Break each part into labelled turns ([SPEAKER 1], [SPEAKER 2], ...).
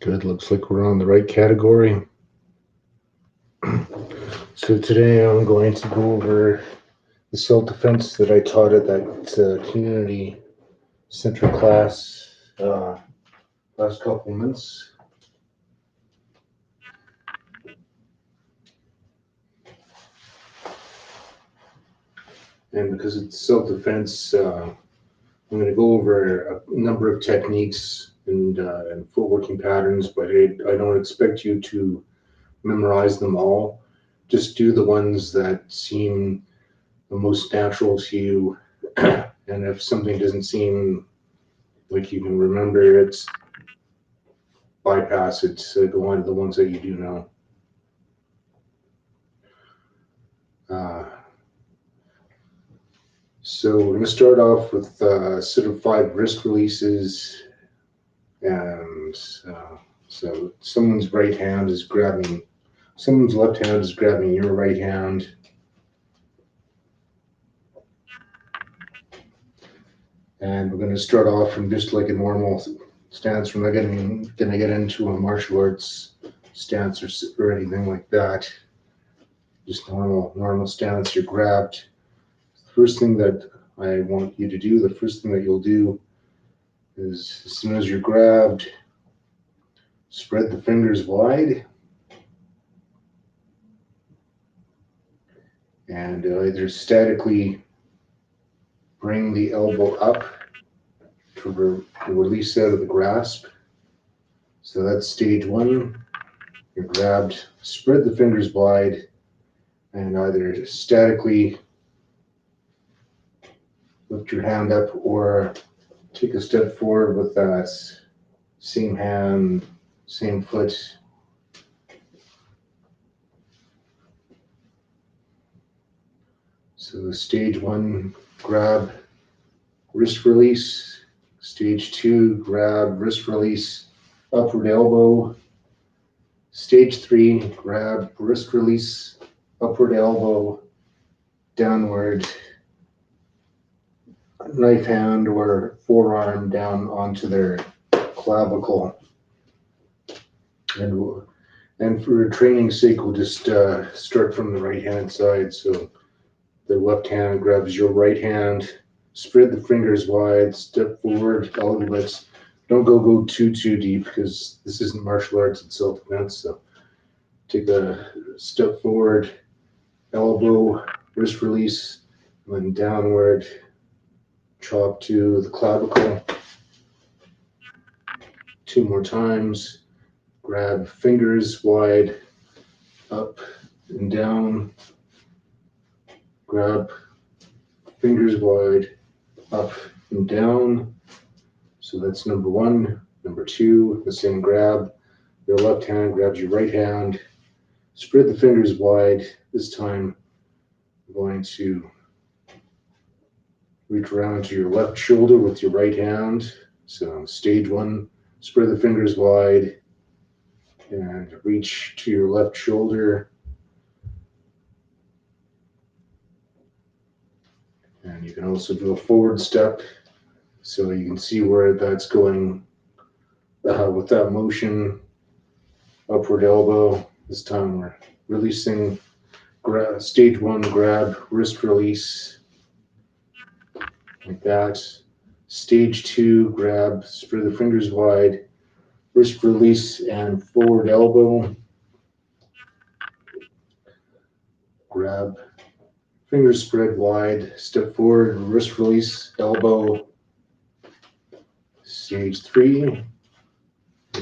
[SPEAKER 1] Good, looks like we're on the right category. So today I'm going to go over the self-defense that I taught at that community center class last couple months. And because it's self-defense, I'm going to go over a number of techniques and footworking patterns, but I don't expect you to memorize them all. Just do the ones that seem the most natural to you. And if something doesn't seem like you can remember it, bypass it. So go on to the ones that you do know. So we're going to start off with a set of 5 wrist releases. And so someone's left hand is grabbing your right hand. And we're going to start off from just like a normal stance. We're not going to get into a martial arts stance or anything like that. Just normal stance. You're grabbed. First thing that I want you to do, the first thing that you'll do is as soon as you're grabbed, spread the fingers wide and either statically bring the elbow up to release out of the grasp. So that's stage 1. You're grabbed, spread the fingers wide, and either statically lift your hand up or take a step forward with that same hand, same foot. So stage 1, grab, wrist release. Stage 2, grab, wrist release, upward elbow. Stage 3, grab, wrist release, upward elbow, downward knife hand or forearm down onto their clavicle. And for training's sake, we'll just start from the right hand side. So the left hand grabs your right hand, spread the fingers wide, step forward a little bit. Don't go too deep because this isn't martial arts, it's self-defense. So take a step forward, elbow, wrist release, and then downward, chop to the clavicle. 2 more times. Grab fingers wide, up and down. Grab fingers wide, up and down. So that's number 1. Number 2, the same grab. Your left hand grabs your right hand. Spread the fingers wide. This time, I'm going to reach around to your left shoulder with your right hand. So stage 1, spread the fingers wide and reach to your left shoulder. And you can also do a forward step so you can see where that's going with that motion. Upward elbow. This time we're releasing. Stage 1, grab, wrist release, like that. Stage 2, grab, spread the fingers wide, wrist release and forward elbow. Grab, fingers spread wide, step forward, wrist release, elbow. Stage 3,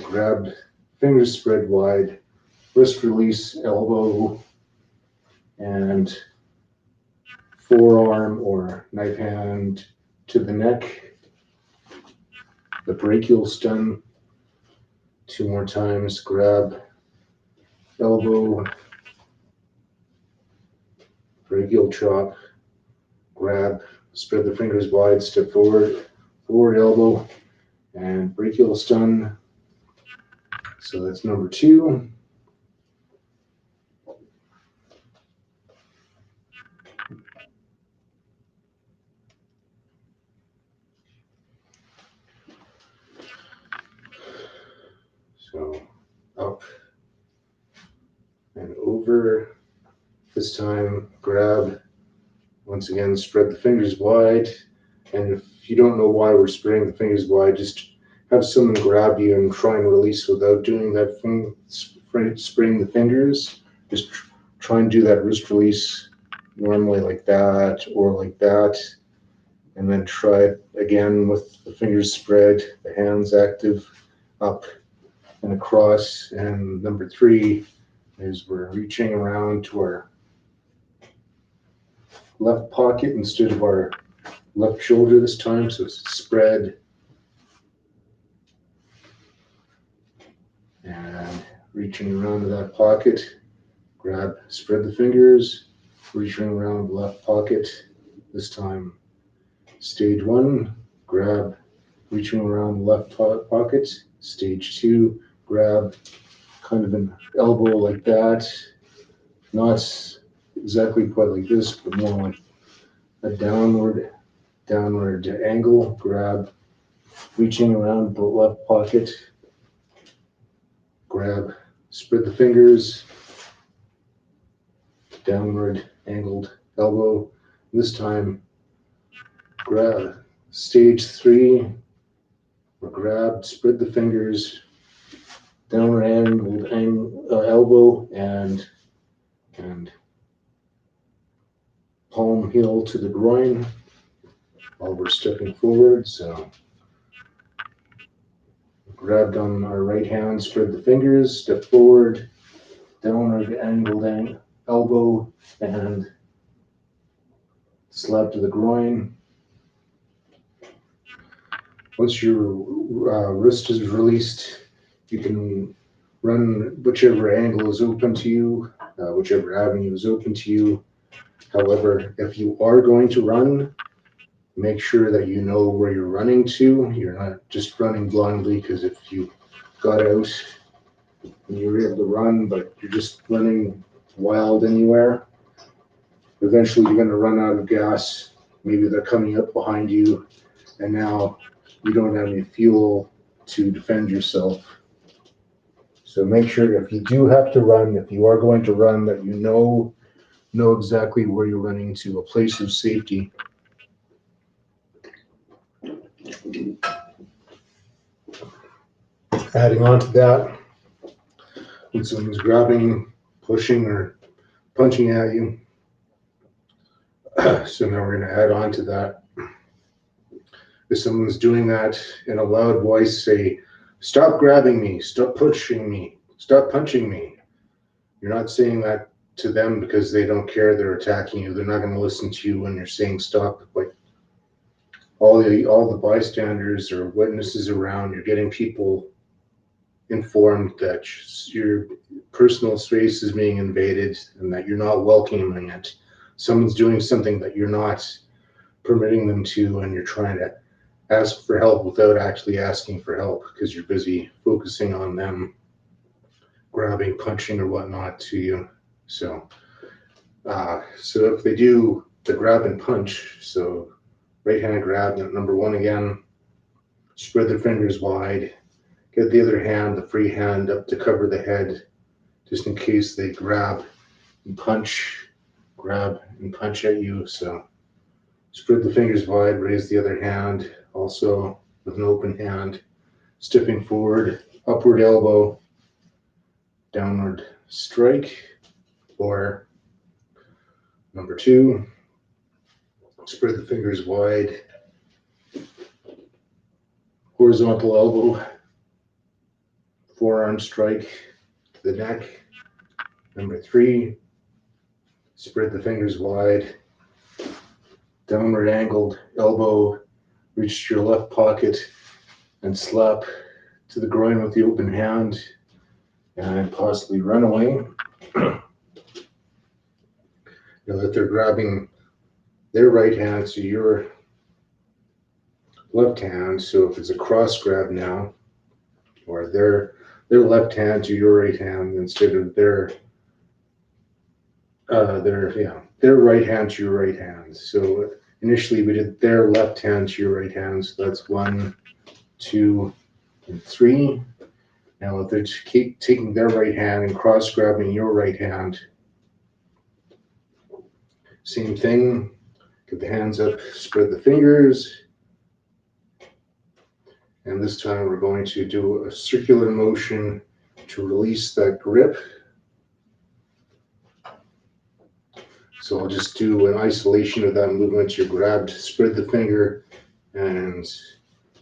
[SPEAKER 1] grab, fingers spread wide, wrist release, elbow, and forearm or knife hand to the neck. The brachial stun. 2 more times. Grab, elbow, brachial chop, grab, spread the fingers wide, step forward, forward elbow, and brachial stun. So that's number 2. So up and over. This time, grab. Once again, spread the fingers wide. And if you don't know why we're spreading the fingers wide, just have someone grab you and try and release without doing that thing, spreading the fingers. Just try and do that wrist release normally like that or like that. And then try it again with the fingers spread, the hands active, up and across. And number 3 is we're reaching around to our left pocket instead of our left shoulder this time, so it's spread and reaching around to that pocket, grab, spread the fingers, reaching around the left pocket. This time, stage 1, grab, reaching around the left pocket. Stage 2, grab, kind of an elbow like that, not exactly quite like this, but more like a downward angle, grab, reaching around the left pocket, grab, spread the fingers, downward angled elbow. This time, grab, stage 3, or grab, spread the fingers, downward angled elbow, and palm heel to the groin while we're stepping forward. So grabbed on our right hand, spread the fingers, step forward, downward angled elbow, and slap to the groin. Once your wrist is released, you can run whichever angle is open to you, whichever avenue is open to you. However, if you are going to run, make sure that you know where you're running to. You're not just running blindly, because if you got out and you were able to run, but you're just running wild anywhere, eventually you're going to run out of gas. Maybe they're coming up behind you, and now you don't have any fuel to defend yourself. So make sure if you do have to run, if you are going to run, that you know exactly where you're running to, a place of safety. Adding on to that, when someone's grabbing, pushing, or punching at you. So now we're going to add on to that. If someone's doing that in a loud voice, say, "Stop grabbing me, stop pushing me, stop punching me." You're not saying that to them because they don't care, they're attacking you. They're not going to listen to you when you're saying stop. Like all the bystanders or witnesses around, you're getting people informed that your personal space is being invaded and that you're not welcoming it. Someone's doing something that you're not permitting them to, and you're trying to ask for help without actually asking for help because you're busy focusing on them grabbing, punching, or whatnot to you. So if they do the grab and punch, so right hand grab, number 1 again, spread their fingers wide, get the other hand, the free hand, up to cover the head, just in case they grab and punch at you. So spread the fingers wide, raise the other hand, also with an open hand, stepping forward, upward elbow, downward strike, or number 2, spread the fingers wide, horizontal elbow, forearm strike to the neck. Number 3, spread the fingers wide, downward angled elbow, reach to your left pocket and slap to the groin with the open hand and possibly run away. Now that they're grabbing their right hand to your left hand, so if it's a cross grab now, or their left hand to your right hand instead of their right hand to your right hand. So initially we did their left hand to your right hand, so that's 1, 2, and 3. Now if they keep taking their right hand and cross grabbing your right hand, same thing, get the hands up, spread the fingers, and this time we're going to do a circular motion to release that grip. So I'll just do an isolation of that movement. You're grabbed, spread the finger, and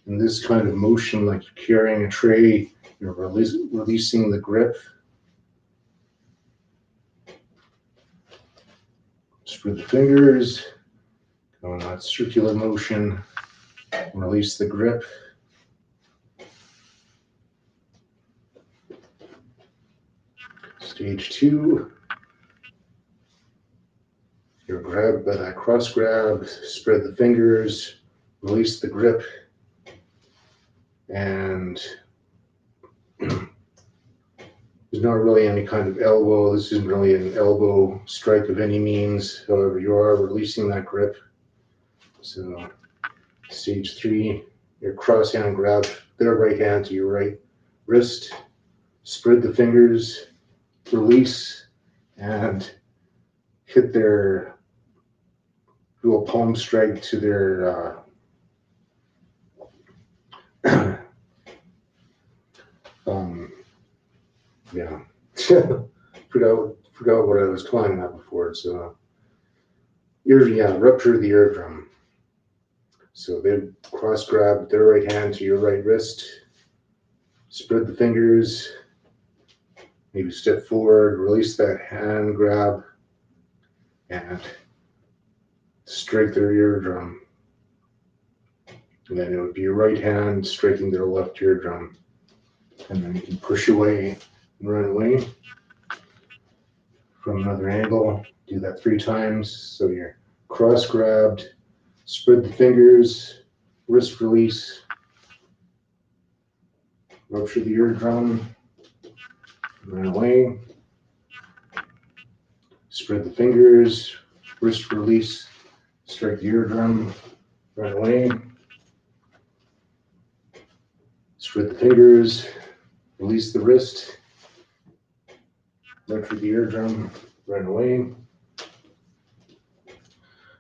[SPEAKER 1] in this kind of motion, like you're carrying a tray, you're releasing the grip. Spread the fingers, go in that circular motion, release the grip. Stage 2. You're grabbed by that cross grab, spread the fingers, release the grip, and there's not really any kind of elbow. This isn't really an elbow strike of any means. However, you are releasing that grip. So stage 3, your cross hand grab their right hand to your right wrist, spread the fingers, release, and hit their little palm strike to their yeah. forgot what I was calling that before. So rupture the eardrum. So they cross grab their right hand to your right wrist, spread the fingers, maybe step forward, release that hand grab, and strike their eardrum. And then it would be your right hand striking their left eardrum. And then you can push away and run away from another angle. Do that 3 times. So you're cross grabbed, spread the fingers, wrist release, rupture the eardrum, run away, spread the fingers, wrist release, strike the eardrum, run away, spread the fingers, release the wrist, rupture the eardrum, run away.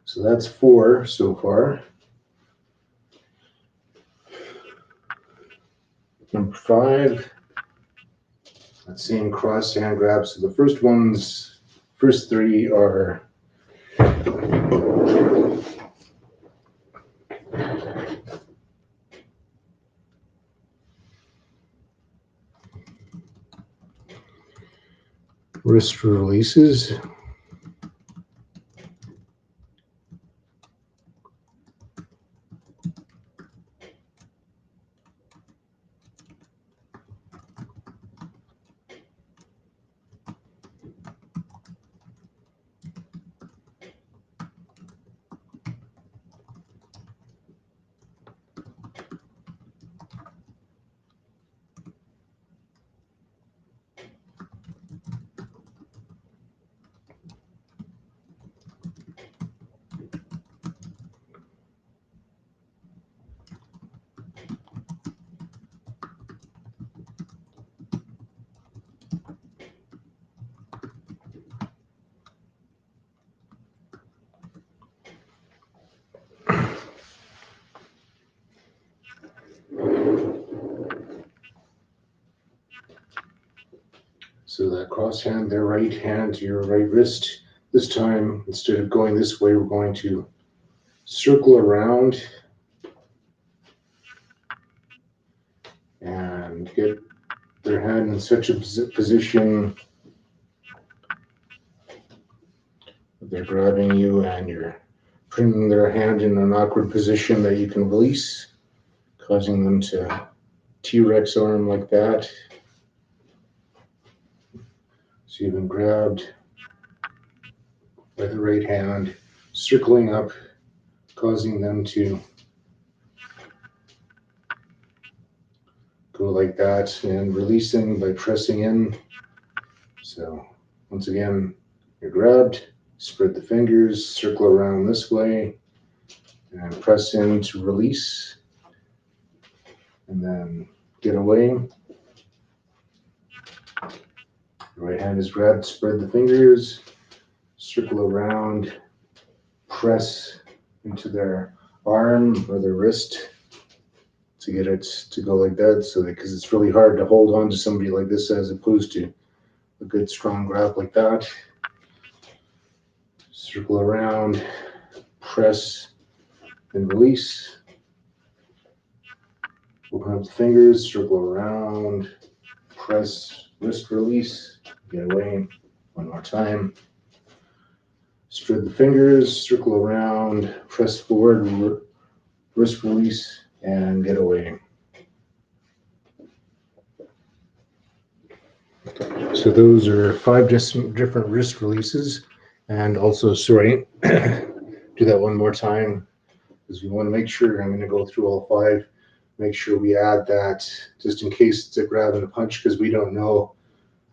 [SPEAKER 1] So that's 4 so far. Number 5, that same cross hand grab. So the first 3 are wrist releases. So that cross hand, their right hand to your right wrist. This time, instead of going this way, we're going to circle around and get their hand in such a position that they're grabbing you and you're putting their hand in an awkward position that you can release, causing them to T-Rex arm like that. So you've been grabbed by the right hand, circling up, causing them to go like that and releasing by pressing in. So once again, you're grabbed, spread the fingers, circle around this way, and press in to release, and then get away. The right hand is grabbed, spread the fingers, circle around, press into their arm or their wrist to get it to go like that. So because it's really hard to hold on to somebody like this as opposed to a good strong grab like that. Circle around, press and release. Open up the fingers, circle around, press, wrist release, get away. One more time. Spread the fingers, circle around, press forward, wrist release, and get away. So those are 5 different wrist releases. And also, sorry, do that one more time because we want to make sure, I'm going to go through all 5, make sure we add that just in case it's a grab and a punch because we don't know.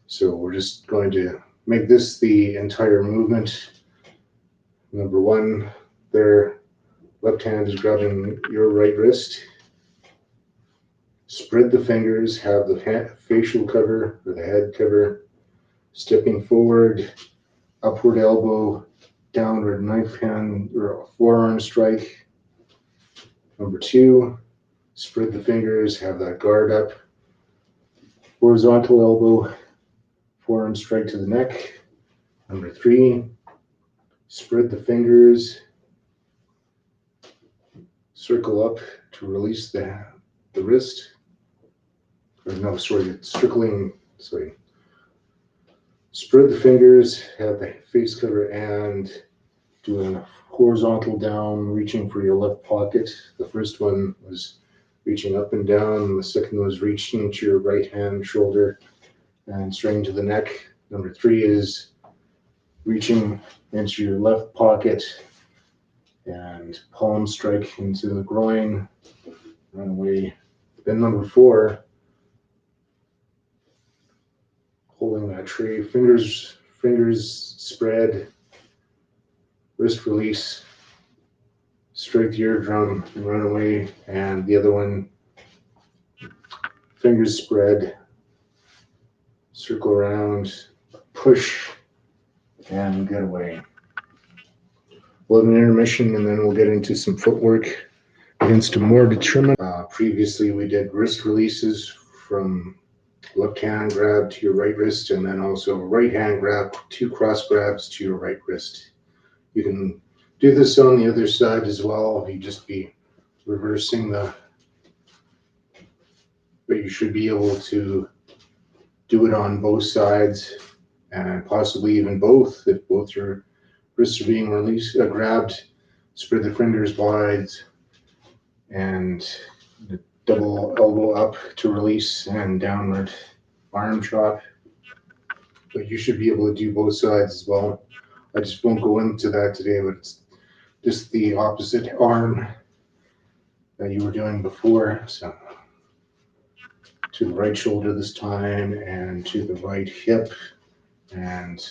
[SPEAKER 1] So we're just going to make this the entire movement. Number 1, there, left hand is grabbing your right wrist. Spread the fingers, have the facial cover or the head cover. Stepping forward, upward elbow, downward knife hand or forearm strike. Number 2, spread the fingers, have that guard up. Horizontal elbow, forearm strike to the neck. Number 3, spread the fingers, circle up to release the wrist. Or no, sorry, it's circling, sorry. Spread the fingers, have the face cover, and do a horizontal down, reaching for your left pocket. The first one was reaching up and down, and the second was reaching to your right hand shoulder and straight to the neck. Number 3 is reaching into your left pocket and palm strike into the groin, run away. Then number 4, holding that tray, fingers spread, wrist release, strike the eardrum and run away. And the other one, fingers spread, circle around, push, and get away. We'll have an intermission and then we'll get into some footwork against a more determined. Previously we did wrist releases from left hand grab to your right wrist, and then also right hand grab, 2 cross grabs to your right wrist. You can do this on the other side as well. You just be reversing but you should be able to do it on both sides and possibly even both if both your wrists are being grabbed. Spread the fingers wide and the double elbow up to release and downward arm chop. But you should be able to do both sides as well. I just won't go into that today, but it's just the opposite arm that you were doing before. So to the right shoulder this time and to the right hip, and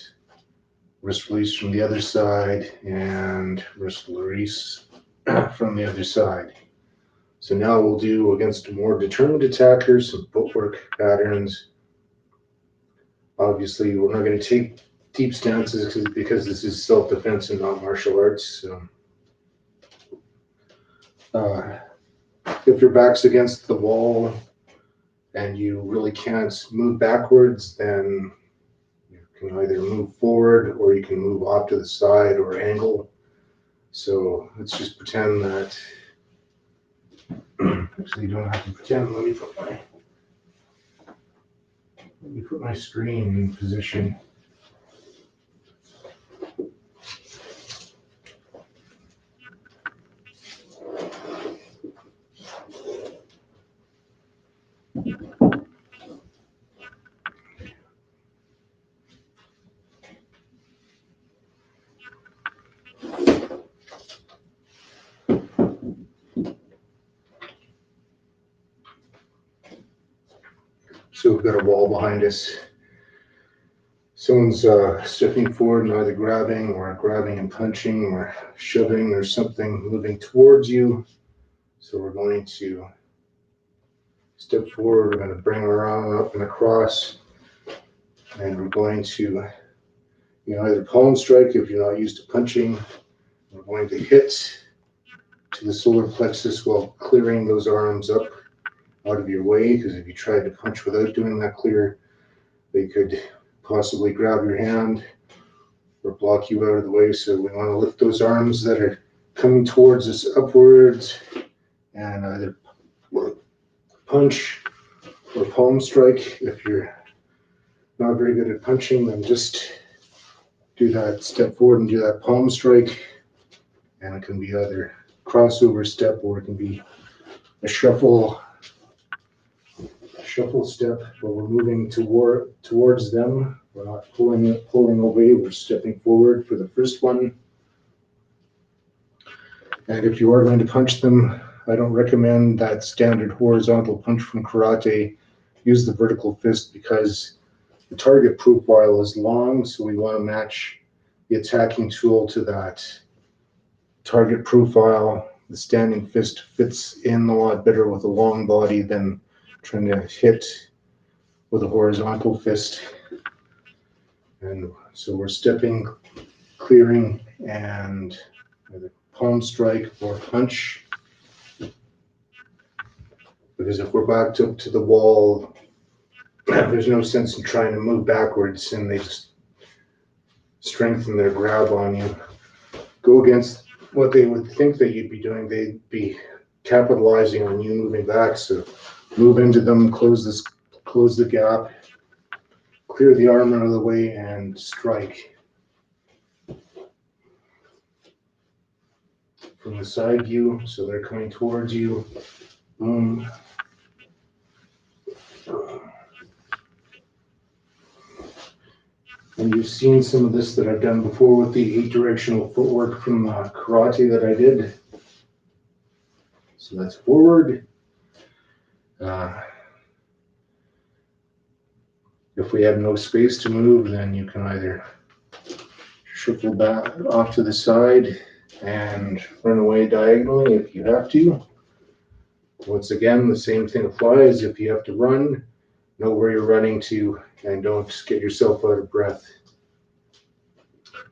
[SPEAKER 1] wrist release from the other side and wrist release from the other side. So now we'll do against more determined attackers some footwork patterns. Obviously, we're not going to take deep stances because this is self-defense and not martial arts. So, if your back's against the wall and you really can't move backwards, then you can either move forward or you can move off to the side or angle. So let's just pretend that, actually you don't have to pretend, let me put my screen in position. So we've got a wall behind us. Someone's stepping forward and either grabbing and punching or shoving or something moving towards you. So we're going to step forward. We're going to bring our arm up and across And we're going to, either palm strike if you're not used to punching. We're going to hit to the solar plexus while clearing those arms up out of your way, because if you try to punch without doing that clear, they could possibly grab your hand or block you out of the way. So we want to lift those arms that are coming towards us upwards and either punch or palm strike. If you're not very good at punching, then just do that step forward and do that palm strike. And it can be either crossover step or it can be a shuffle step where we're moving towards them. We're not pulling away, we're stepping forward for the first one. And if you are going to punch them, I don't recommend that standard horizontal punch from karate. Use the vertical fist because the target profile is long, so we want to match the attacking tool to that target profile. The standing fist fits in a lot better with a long body than trying to hit with a horizontal fist. And so we're stepping, clearing, and either palm strike or punch. Because if we're backed up to the wall, there's no sense in trying to move backwards, and they just strengthen their grab on you. Go against what they would think that you'd be doing. They'd be capitalizing on you moving back. So move into them, close the gap, clear the arm out of the way, and strike. From the side view, so they're coming towards you. Boom. And you've seen some of this that I've done before with the 8-directional footwork from karate that I did. So that's forward. If we have no space to move, then you can either shuffle back off to the side and run away diagonally if you have to. Once again, the same thing applies. If you have to run, know where you're running to and don't get yourself out of breath.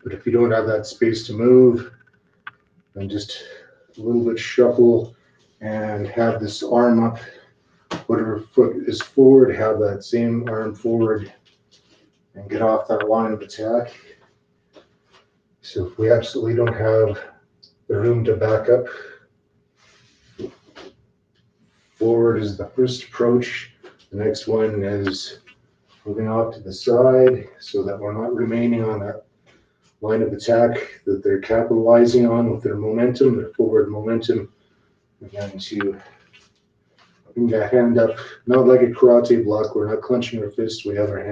[SPEAKER 1] But if you don't have that space to move, then just a little bit shuffle and have this arm up. Whatever foot is forward, have that same arm forward and get off that line of attack. So if we absolutely don't have the room to back up, forward is the first approach. The next one is moving off to the side so that we're not remaining on that line of attack that they're capitalizing on with their momentum, their forward momentum. Again, to bring that hand up, not like a karate block. We're not clenching our fist. We have our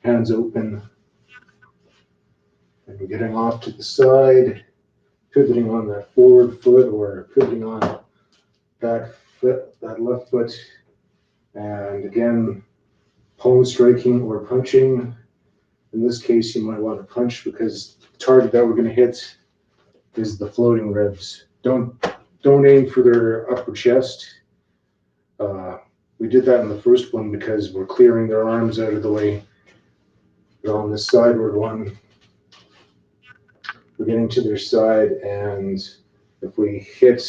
[SPEAKER 1] hands open. And we're getting off to the side, pivoting on that forward foot or pivoting on that foot, that left foot. And again, palm striking or punching. In this case, you might want to punch because the target that we're going to hit is the floating ribs. Don't aim for their upper chest. We did that in the first one because we're clearing their arms out of the way. But on the sideward one, we're getting to their side, and if we hit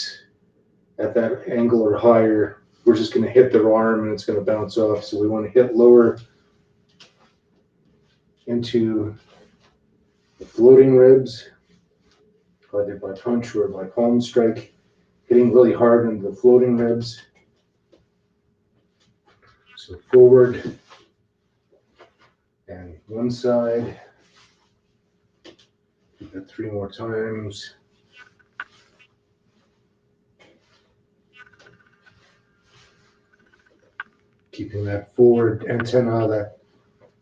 [SPEAKER 1] at that angle or higher, we're just going to hit their arm and it's going to bounce off. So we want to hit lower into the floating ribs, either by punch or by palm strike, hitting really hard into the floating ribs. So forward and one side. Do that 3 more times. Keeping that forward antenna, that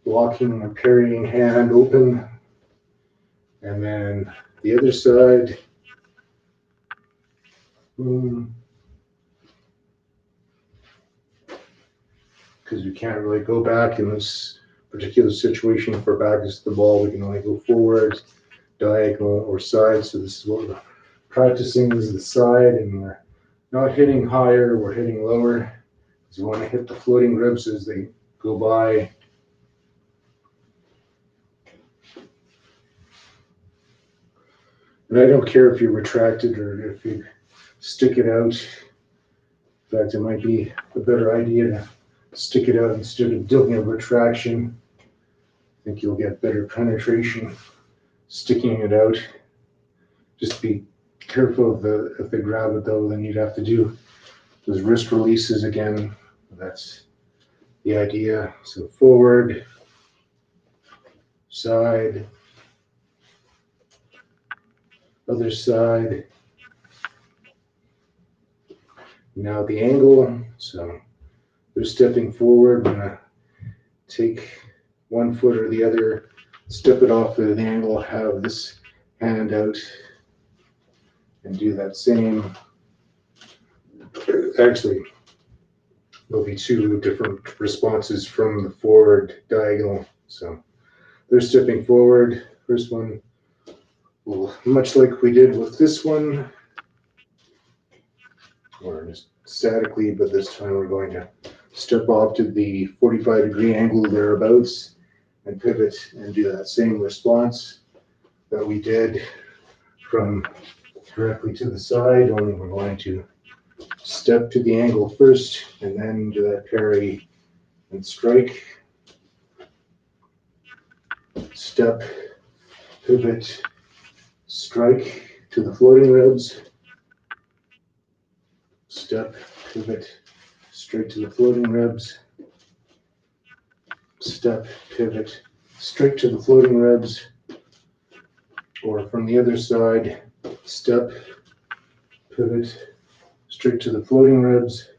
[SPEAKER 1] blocking and parrying hand open. And then the other side. Boom. Because we can't really go back in this particular situation. If our back is to the ball, we can only go forward, diagonal, or side. So this is what we're practicing, is the side, and we're not hitting higher, we're hitting lower. So we want to hit the floating ribs as they go by. And I don't care if you retract it or if you stick it out. In fact, it might be a better idea to stick it out instead of doing a retraction. I think you'll get better penetration sticking it out. Just be careful if they grab it though, then you'd have to do those wrist releases again. That's the idea. So forward, side, other side. Now the angle. So they're stepping forward. I'm gonna take one foot or the other, step it off at an angle, have this hand out, and do that same. Actually, there'll be two different responses from the forward diagonal. So they're stepping forward. First one, well, much like we did with this one, or just statically, but this time we're going to step off to the 45-degree angle thereabouts and pivot and do that same response that we did from directly to the side, only we're going to step to the angle first and then do that parry and strike. Step, pivot, strike to the floating ribs. Step, pivot, straight to the floating ribs. Step, pivot, straight to the floating ribs. Or from the other side, step, pivot, straight to the floating ribs.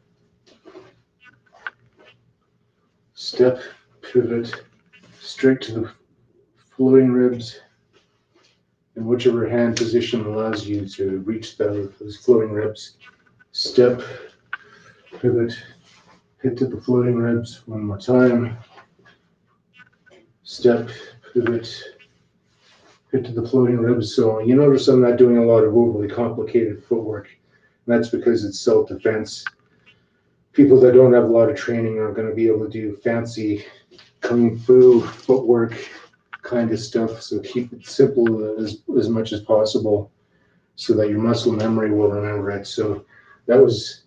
[SPEAKER 1] Step, pivot, straight to the floating ribs. And whichever hand position allows you to reach those floating ribs. Step, pivot, hit to the floating ribs one more time. Step, pivot, hit to the floating ribs. So you notice I'm not doing a lot of overly complicated footwork. And that's because it's self-defense. People that don't have a lot of training are going to be able to do fancy kung fu footwork kind of stuff. So keep it simple as much as possible so that your muscle memory will remember it. So that was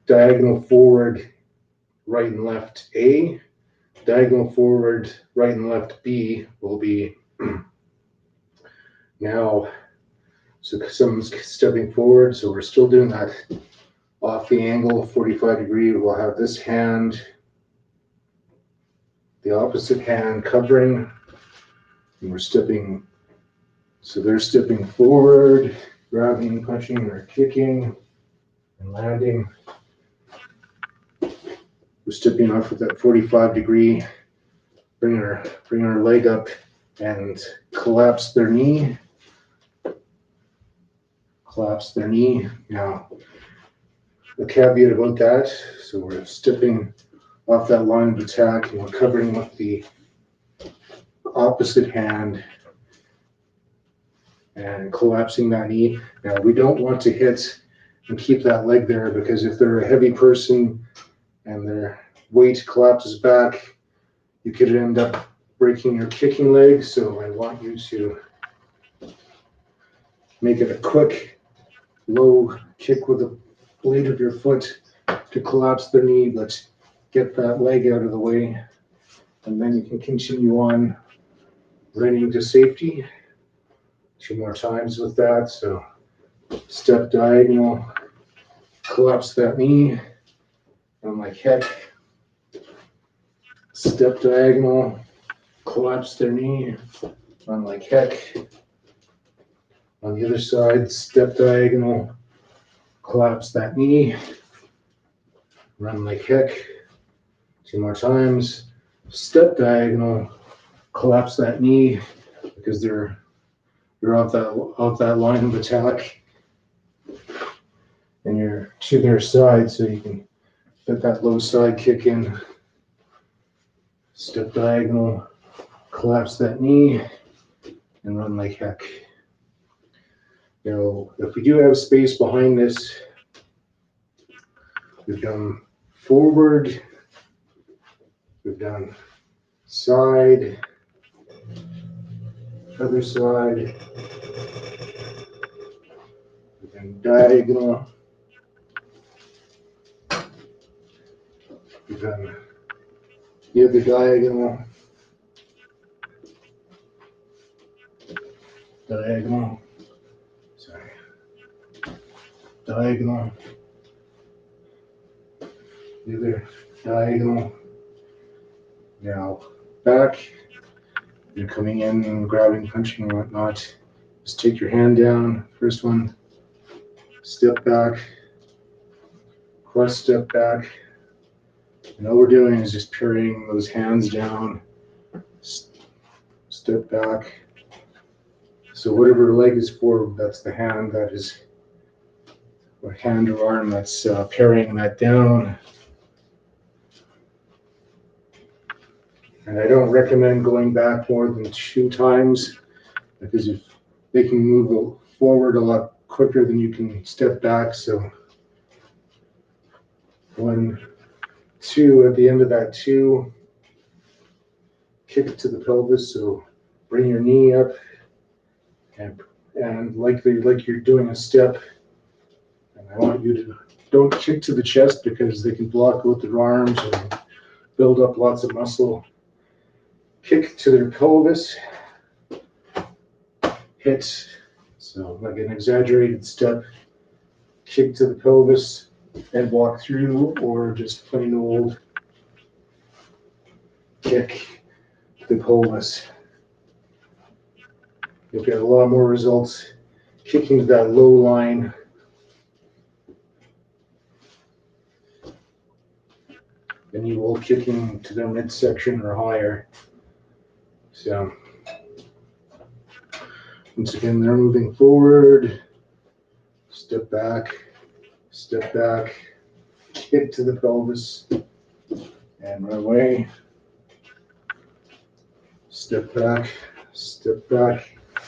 [SPEAKER 1] diagonal forward, right and left A. Diagonal forward, right and left B will be now. So someone's stepping forward, so we're still doing that off the angle, 45 degree. We'll have this hand, the opposite hand covering, and we're stepping. So they're stepping forward, grabbing, punching, or kicking, and landing. We're stepping off with that 45 degree. Bring our leg up and collapse their knee. Collapse their knee. Now, the caveat about that, so we're stepping off that line of attack and we're covering with the opposite hand and collapsing that knee. Now, we don't want to hit and keep that leg there because if they're a heavy person and their weight collapses back, you could end up breaking your kicking leg. So I want you to make it a quick, low kick with the blade of your foot to collapse their knee, but get that leg out of the way. And then you can continue on running to safety. 2 more times with that. So step diagonal, collapse that knee. I'm like heck. Step diagonal, collapse their knee. I'm like heck. On the other side, step diagonal, collapse that knee. Run like heck. 2 more times. Step diagonal, collapse that knee because they're off that line of attack, and you're to their side, so you can get that low side kick in. Step diagonal, collapse that knee, and run like heck. Now, if we do have space behind this, we've done forward, we've done side, other side, and diagonal. We've done the other diagonal, diagonal, sorry, diagonal, the other diagonal. Now back, you're coming in and grabbing, punching and whatnot. Just take your hand down, first one, step back, cross step back. And all we're doing is just parrying those hands down, step back. So whatever leg is forward, that's the hand that is, or hand or arm that's parrying that down. And I don't recommend going back more than 2 times because if they can move forward a lot quicker than you can step back. So 1, 2, at the end of that 2, kick it to the pelvis. So bring your knee up and like you're doing a step. And I want you to don't kick to the chest because they can block with their arms and build up lots of muscle. Kick to their pelvis, hit, so like an exaggerated step, kick to the pelvis and walk through, or just plain old kick to the pelvis. You'll get a lot more results kicking to that low line than you will kicking to their midsection or higher. So once again, they're moving forward, step back, kick to the pelvis, and run away. Step back,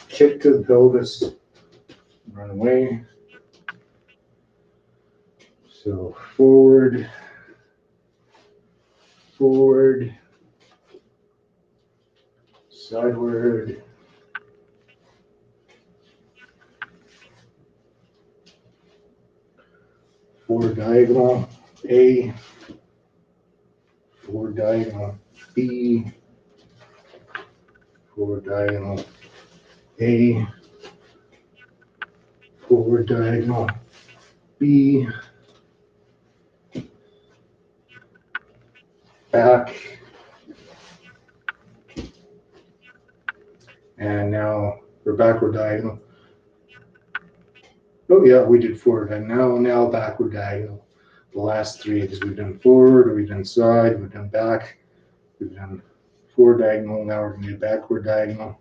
[SPEAKER 1] kick to the pelvis, run away. So forward, sideward, forward diagonal A, forward diagonal B, forward diagonal A, forward diagonal B, back, and now we're backward diagonal. Oh yeah, we did forward, and now backward diagonal. The last 3, because we've done forward, we've done side, we've done back, we've done forward diagonal, now we're going to do backward diagonal.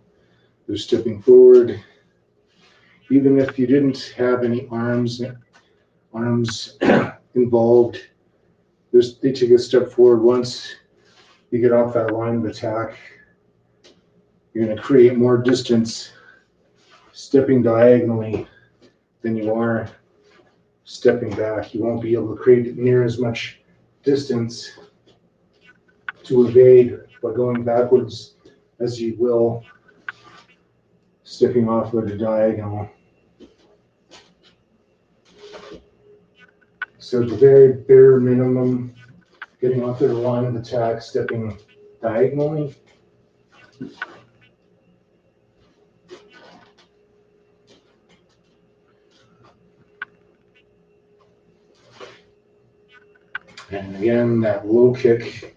[SPEAKER 1] They're stepping forward. Even if you didn't have any arms involved, they take a step forward. Once you get off that line of attack, you're going to create more distance stepping diagonally than you are stepping back. You won't be able to create near as much distance to evade by going backwards as you will stepping off of the diagonal. So the very bare minimum, getting off their line of attack, stepping diagonally. And again, that low kick.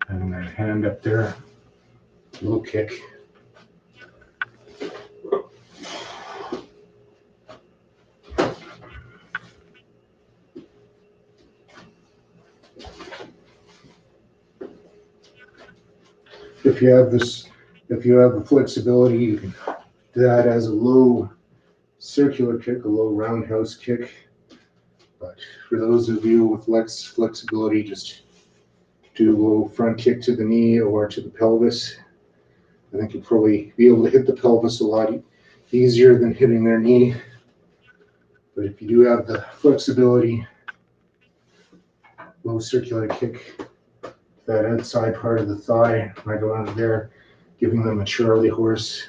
[SPEAKER 1] And that hand up there, low kick. If you have the flexibility, you can do that as a low circular kick, a low roundhouse kick. But for those of you with less flexibility, just do a low front kick to the knee or to the pelvis. I think you'll probably be able to hit the pelvis a lot easier than hitting their knee. But if you do have the flexibility, low circular kick, that outside part of the thigh, I go under there, giving them a Charlie horse.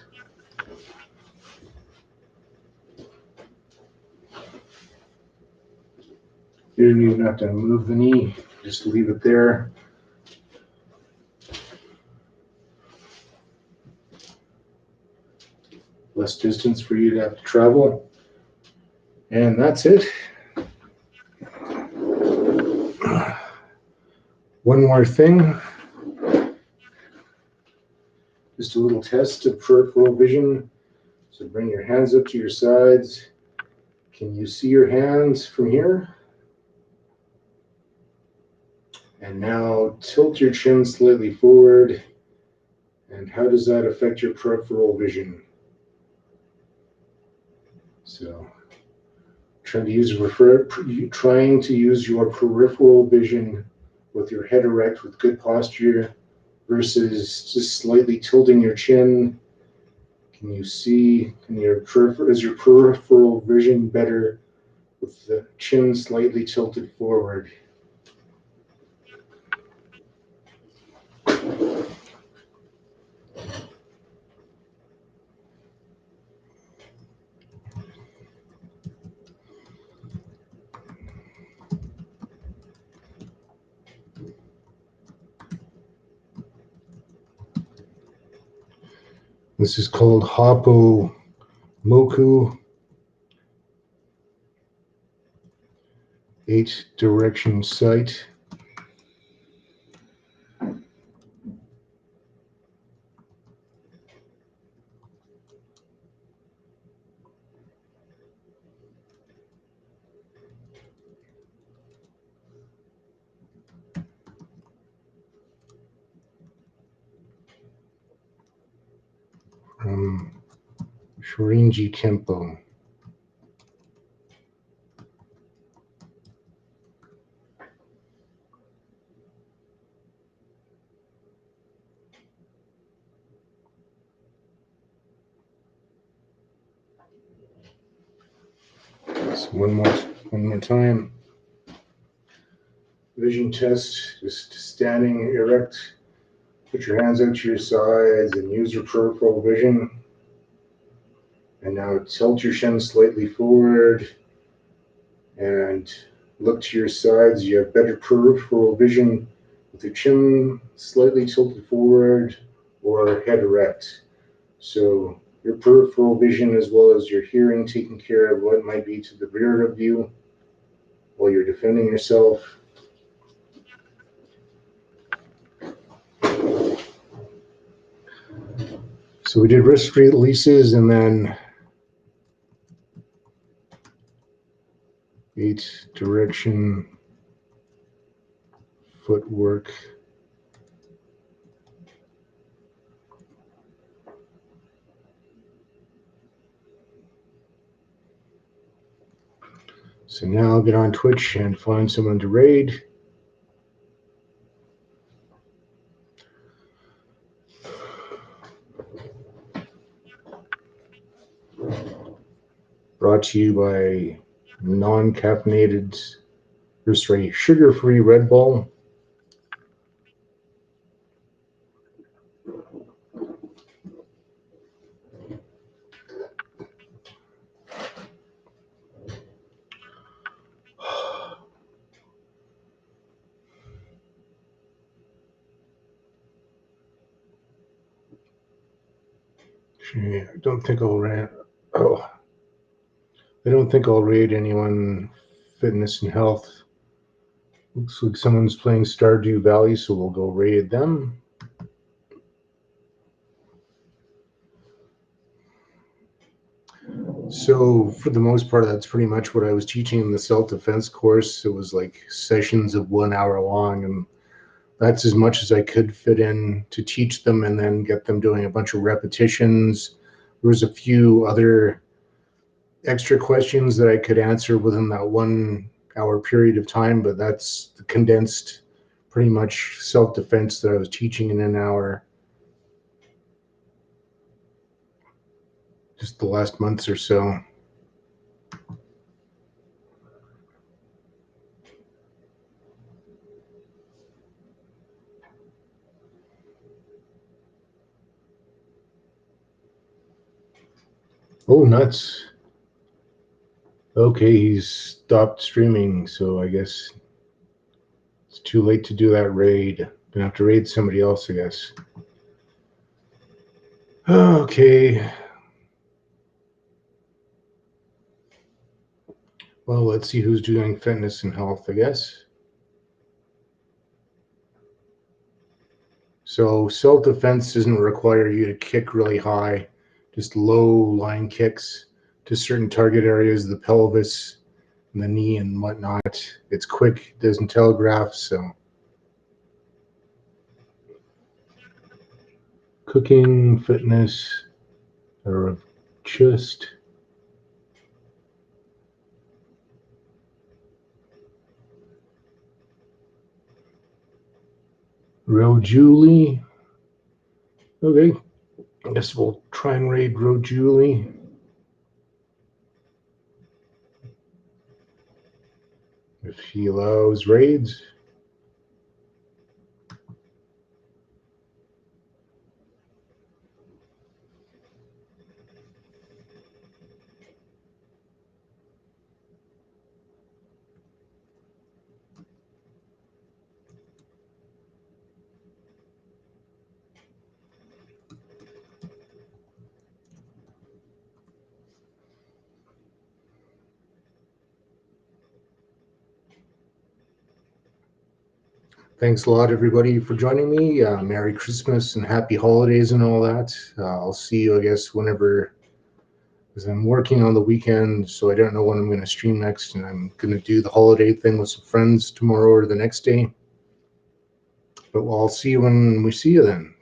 [SPEAKER 1] You don't even have to move the knee, just leave it there. Less distance for you to have to travel. And that's it. One more thing. Just a little test of peripheral vision. So bring your hands up to your sides. Can you see your hands from here? And now tilt your chin slightly forward. And how does that affect your peripheral vision? So trying to use your peripheral vision with your head erect with good posture versus just slightly tilting your chin. Can you see, is your peripheral vision better with the chin slightly tilted forward? This is called Hapo Moku 8-direction sight. From Shorinji Kempo. So one more time. Vision test, just standing erect. Put your hands out to your sides and use your peripheral vision. And now tilt your chin slightly forward and look to your sides. You have better peripheral vision with your chin slightly tilted forward or head erect. So your peripheral vision as well as your hearing taking care of what might be to the rear of you while you're defending yourself. So we did wrist releases and then 8-direction footwork. So now I'll get on Twitch and find someone to raid. Brought to you by non-caffeinated, sugar-free Red Bull. I don't think I'll raid anyone fitness and health. Looks like someone's playing Stardew Valley, so we'll go raid them. So for the most part, that's pretty much what I was teaching in the self-defense course. It was like sessions of 1 hour long, and that's as much as I could fit in to teach them and then get them doing a bunch of repetitions. There was a few other extra questions that I could answer within that 1 hour period of time, but that's the condensed pretty much self-defense that I was teaching in an hour. Just the last months or so. Oh, nuts. Okay, he's stopped streaming, so I guess it's too late to do that raid. Gonna have to raid somebody else, I guess. Okay. Well, let's see who's doing fitness and health, I guess. So self-defense doesn't require you to kick really high, just low line kicks to certain target areas of the pelvis and the knee and whatnot. It's quick, it doesn't telegraph, so cooking, fitness, or just Rojuli. Okay, I guess we'll try and raid Rojuli. If he allows raids. Thanks a lot, everybody, for joining me. Merry Christmas and Happy Holidays and all that. I'll see you, I guess, whenever, because I'm working on the weekend, so I don't know when I'm going to stream next, and I'm going to do the holiday thing with some friends tomorrow or the next day. But I'll see you when we see you then.